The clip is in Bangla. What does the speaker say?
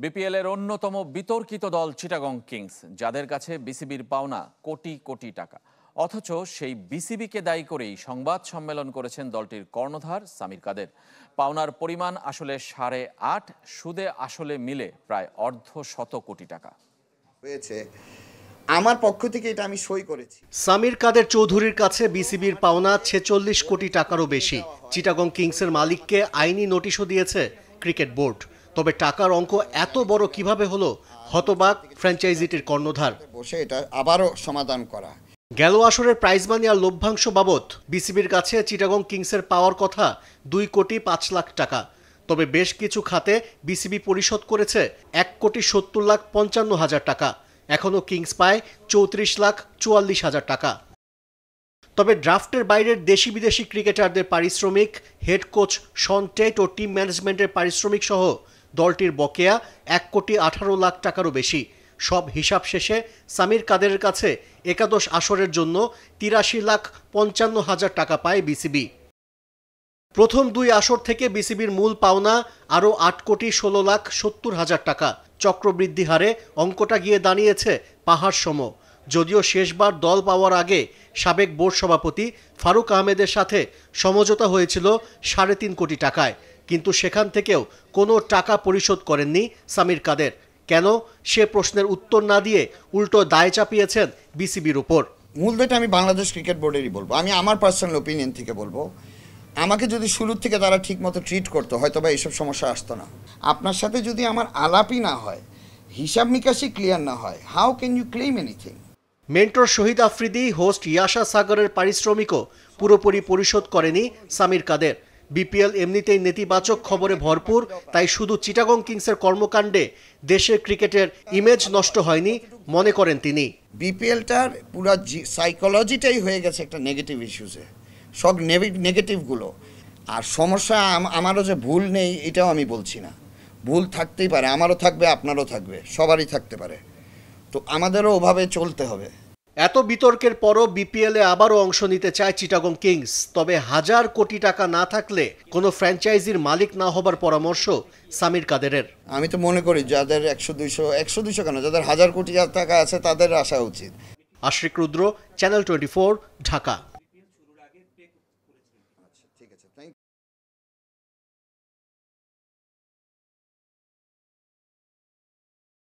বিপিএল এর অন্যতম বিতর্কিত দল চিটাগং কিংস, যাদের কাছে বিসিবির পাওনা কোটি কোটি টাকা। অথচ সেই বিসিবিকে দায়ী করেই সংবাদ সম্মেলন করেছেন দলটির কর্ণধার সামির কাদের। পাওনার পরিমাণ আসলে 8.5, সুদে আসলে মিলে প্রায় অর্ধশত কোটি টাকা হয়েছে। আমার পক্ষ থেকে এটা আমি সই করেছি। সামির কাদের চৌধুরীর কাছে বিসিবির পাওনা 46 কোটি টাকারও বেশি। চিটাগং কিংসের মালিককে আইনি নোটিশও দিয়েছে ক্রিকেট বোর্ড। তবে টাকার অঙ্ক এত বড় কিভাবে হলো, হতবাক ফ্র্যাঞ্চাইজিটির কর্ণধার। বসে এটা আবারও সমাধান করা। গেল আসরের প্রাইজ মানি আর লভ্যাংশ বাবদ বিসিবির কাছে চিটাগং কিংসের পাওয়ার কথা 2 কোটি 5 লাখ টাকা। তবে বেশ কিছু খাতে বিসিবি পরিশোধ করেছে 1 কোটি 70 লাখ 55 হাজার টাকা। এখনও কিংস পায় 34 লাখ 44 হাজার টাকা। তবে ড্রাফটের বাইরের দেশি বিদেশি ক্রিকেটারদের পারিশ্রমিক, হেড কোচ শন টেট ও টিম ম্যানেজমেন্টের পারিশ্রমিক সহ দলটির বকেয়া 1 কোটি 18 লাখ টাকারও বেশি। সব হিসাব শেষে সামির কাদেরের কাছে একাদশ আসরের জন্য 83 লাখ 55 হাজার টাকা পায় বিসিবি। প্রথম 2 আসর থেকে বিসিবির মূল পাওনা আরও 8 কোটি 16 লাখ 70 হাজার টাকা। চক্রবৃদ্ধি হারে অঙ্কটা গিয়ে দাঁড়িয়েছে পাহাড় সম। যদিও শেষবার দল পাওয়ার আগে সাবেক বোর্ড সভাপতি ফারুক আহমেদের সাথে সমঝোতা হয়েছিল 3.5 কোটি টাকায়, কিন্তু সেখান থেকেও কোনো টাকা পরিশোধ করেননি সামির কাদের। কেন, সে প্রশ্নের উত্তর না দিয়ে উল্টো দায় চাপিয়েছেন বিসিবির উপর। মূল দায়টা আমি বাংলাদেশ ক্রিকেট বোর্ডেরই বলবো। আমি আমার পার্সোনাল ওপিনিয়ন থেকে বলবো, আমাকে যদি শুরুর থেকে তারা ঠিক মতো ট্রিট করতো, হয়তো বা এইসব সমস্যা আসতো না। আপনার সাথে যদি আমার আলাপই না হয়, হিসাব নিকাশই ক্লিয়ার না হয়, how can you claim anything? Mentor Shahid Afridi, host Yasha সাগরের পারিশ্রমিকও পুরোপুরি পরিশোধ করেনি সামির কাদের। বিপিএল এমনিতেই নেতিবাচক খবরে ভরপুর, তাই শুধু চিটাগং কিংসের কর্মকাণ্ডে দেশের ক্রিকেটের ইমেজ নষ্ট হয়নি মনে করেন তিনি। বিপিএলটার পুরো সাইকোলজিটাই হয়ে গেছে একটা নেগেটিভ ইস্যুসে, সব নেগেটিভগুলো। আর সমস্যা আমারও যে ভুল নেই এটাও আমি বলছি না, ভুল থাকতেই পারে, আমারও থাকবে, আপনারও থাকবে, সবারই থাকতে পারে। তো আমাদেরও ওভাবে চলতে হবে। এত বিতর্কের পরও বিপিএলে আবারও অংশ নিতে চায় চিটাগং কিংস। তবে 1000 কোটি টাকা না থাকলে কোনো ফ্র্যাঞ্চাইজির মালিক না হবার পরামর্শ সামির কাদেরের। আমি তো মনে করি যাদের 100-200 কেন, যাদের 1000 কোটি টাকা আছে তাদের আসা উচিত। আশরিক রুদ্র, চ্যানেল 24, ঢাকা।